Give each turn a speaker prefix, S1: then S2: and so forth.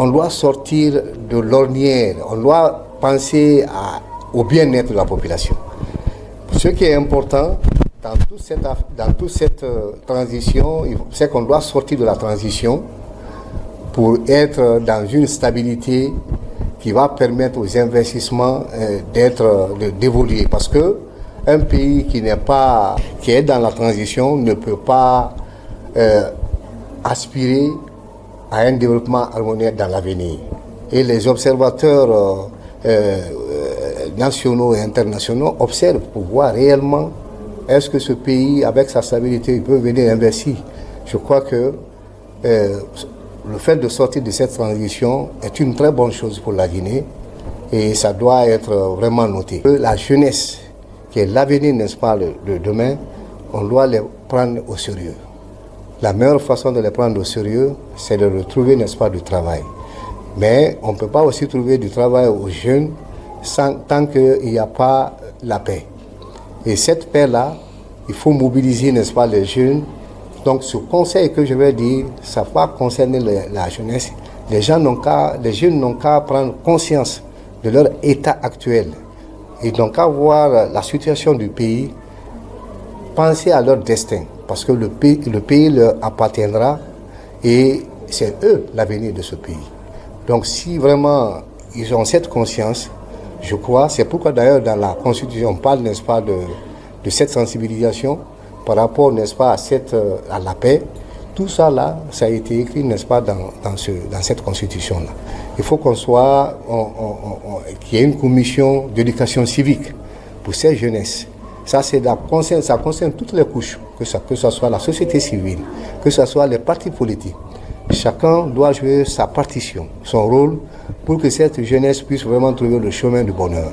S1: On doit sortir de l'ornière, on doit penser au bien-être de la population. Ce qui est important dans toute cette transition, c'est qu'on doit sortir de la transition pour être dans une stabilité qui va permettre aux investissements d'évoluer. Parce que un pays qui est dans la transition ne peut pas aspirer à un développement harmonieux dans l'avenir. Et les observateurs nationaux et internationaux observent pour voir réellement est-ce que ce pays, avec sa stabilité, il peut venir investir. Je crois que le fait de sortir de cette transition est une très bonne chose pour la Guinée et ça doit être vraiment noté. La jeunesse, qui est l'avenir, n'est-ce pas, de demain, on doit les prendre au sérieux. La meilleure façon de les prendre au sérieux, c'est de retrouver, n'est-ce pas, du travail. Mais on ne peut pas aussi trouver du travail aux jeunes tant qu'il n'y a pas la paix. Et cette paix-là, il faut mobiliser, n'est-ce pas, les jeunes. Donc ce conseil que je vais dire, ça va concerner la jeunesse. Les jeunes n'ont qu'à prendre conscience de leur état actuel. Ils n'ont qu'à voir la situation du pays, penser à leur destin. Parce que le pays leur appartiendra et c'est eux l'avenir de ce pays. Donc si vraiment ils ont cette conscience, je crois, c'est pourquoi d'ailleurs dans la Constitution on parle, n'est-ce pas, de cette sensibilisation par rapport, n'est-ce pas, à la paix. Tout ça là, ça a été écrit, n'est-ce pas, dans cette Constitution-là. Il faut qu'il y ait une commission d'éducation civique pour ces jeunesses. Ça concerne toutes les couches, que ce soit la société civile, que ce soit les partis politiques. Chacun doit jouer sa partition, son rôle, pour que cette jeunesse puisse vraiment trouver le chemin du bonheur.